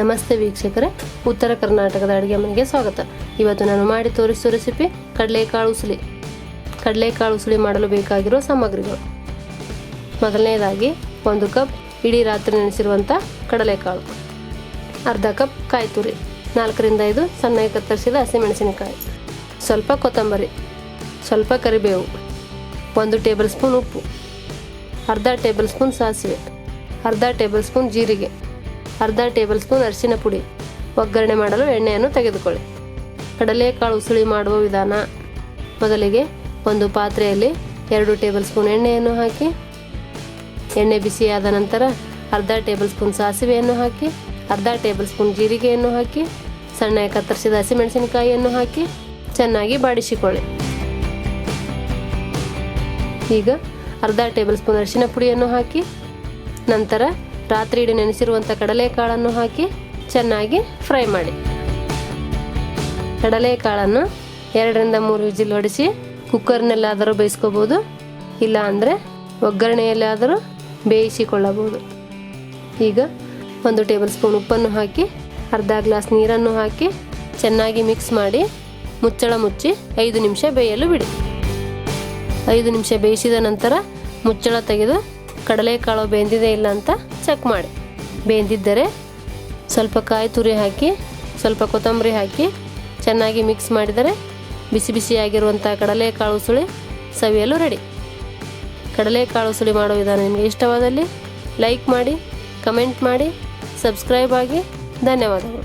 ನಮಸ್ತೆ ವೀಕ್ಷಕರೇ, ಉತ್ತರ ಕರ್ನಾಟಕದ ಅಡುಗೆ ಮನೆಗೆ ಸ್ವಾಗತ. ಇವತ್ತು ನಾನು ಮಾಡಿ ತೋರಿಸುವ ರೆಸಿಪಿ ಕಡಲೆಕಾಳು ಉಸುಳಿ. ಕಡಲೆಕಾಳು ಉಸುಳಿ ಮಾಡಲು ಬೇಕಾಗಿರುವ ಸಾಮಗ್ರಿಗಳು: ಮೊದಲನೇದಾಗಿ 1 ಕಪ್ ಇಡೀ ರಾತ್ರಿ ನೆನೆಸಿರುವಂಥ ಕಡಲೆಕಾಳು, ಅರ್ಧ ಕಪ್ ಕಾಯಿ ತುರಿ, 4 ರಿಂದ 5 ಸಣ್ಣಗೆ ಕತ್ತರಿಸಿದ ಹಸಿಮೆಣಸಿನಕಾಯಿ, ಸ್ವಲ್ಪ ಕೊತ್ತಂಬರಿ, ಸ್ವಲ್ಪ ಕರಿಬೇವು, 1 ಟೇಬಲ್ ಸ್ಪೂನ್ ಉಪ್ಪು, ಅರ್ಧ ಟೇಬಲ್ ಸ್ಪೂನ್ ಸಾಸಿವೆ, ಅರ್ಧ ಟೇಬಲ್ ಸ್ಪೂನ್ ಜೀರಿಗೆ, ಅರ್ಧ ಟೇಬಲ್ ಸ್ಪೂನ್ ಅರಿಶಿನ ಪುಡಿ. ಒಗ್ಗರಣೆ ಮಾಡಲು ಎಣ್ಣೆಯನ್ನು ತೆಗೆದುಕೊಳ್ಳಿ. ಕಡಲೆಕಾಳು ಉಸುಳಿ ಮಾಡುವ ವಿಧಾನ: ಮೊದಲಿಗೆ ಒಂದು ಪಾತ್ರೆಯಲ್ಲಿ 2 ಟೇಬಲ್ ಸ್ಪೂನ್ ಎಣ್ಣೆಯನ್ನು ಹಾಕಿ, ಎಣ್ಣೆ ಬಿಸಿಯಾದ ನಂತರ ಅರ್ಧ ಟೇಬಲ್ ಸ್ಪೂನ್ ಸಾಸಿವೆಯನ್ನು ಹಾಕಿ, ಅರ್ಧ ಟೇಬಲ್ ಸ್ಪೂನ್ ಜೀರಿಗೆಯನ್ನು ಹಾಕಿ, ಸಣ್ಣಗೆ ಕತ್ತರಿಸಿದ ಹಸಿಮೆಣಸಿನಕಾಯಿಯನ್ನು ಹಾಕಿ ಚೆನ್ನಾಗಿ ಬಾಡಿಸಿಕೊಳ್ಳಿ. ಈಗ ಅರ್ಧ ಟೇಬಲ್ ಸ್ಪೂನ್ ಅರಿಶಿನ ಪುಡಿಯನ್ನು ಹಾಕಿ, ನಂತರ ರಾತ್ರಿ ಇಡೀ ನೆನೆಸಿರುವಂಥ ಕಡಲೆಕಾಳನ್ನು ಹಾಕಿ ಚೆನ್ನಾಗಿ ಫ್ರೈ ಮಾಡಿ. ಕಡಲೆಕಾಳನ್ನು 2 ರಿಂದ 3 ವಿಜಿಲ್ ಹೊಡಿಸಿ ಕುಕ್ಕರ್ನಲ್ಲಾದರೂ ಬೇಯಿಸ್ಕೋಬೋದು, ಇಲ್ಲ ಅಂದರೆ ಒಗ್ಗರಣೆಯಲ್ಲಾದರೂ ಬೇಯಿಸಿಕೊಳ್ಳಬಹುದು. ಈಗ 1 ಟೇಬಲ್ ಸ್ಪೂನ್ ಉಪ್ಪನ್ನು ಹಾಕಿ, ಅರ್ಧ ಗ್ಲಾಸ್ ನೀರನ್ನು ಹಾಕಿ ಚೆನ್ನಾಗಿ ಮಿಕ್ಸ್ ಮಾಡಿ ಮುಚ್ಚಳ ಮುಚ್ಚಿ 5 ನಿಮಿಷ ಬೇಯಲು ಬಿಡಿ. 5 ನಿಮಿಷ ಬೇಯಿಸಿದ ನಂತರ ಮುಚ್ಚಳ ತೆಗೆದು ಕಡಲೆಕಾಳು ಬೆಂದಿದೆ ಇಲ್ಲ ಅಂತ ಚೆಕ್ ಮಾಡಿ. ಬೆಂದಿದ್ದರೆ ಸ್ವಲ್ಪ ಕಾಯಿ ತುರಿ ಹಾಕಿ, ಸ್ವಲ್ಪ ಕೊತ್ತಂಬರಿ ಹಾಕಿ ಚೆನ್ನಾಗಿ ಮಿಕ್ಸ್ ಮಾಡಿದರೆ ಬಿಸಿ ಬಿಸಿಯಾಗಿರುವಂಥ ಕಡಲೆಕಾಳು ಉಸುಳಿ ಸವಿಯಲು ರೆಡಿ. ಕಡಲೆಕಾಳು ಉಸುಳಿ ಮಾಡೋ ವಿಧಾನ ನಿಮಗೆ ಇಷ್ಟವಾದಲ್ಲಿ ಲೈಕ್ ಮಾಡಿ, ಕಮೆಂಟ್ ಮಾಡಿ, ಸಬ್ಸ್ಕ್ರೈಬ್ ಆಗಿ. ಧನ್ಯವಾದಗಳು.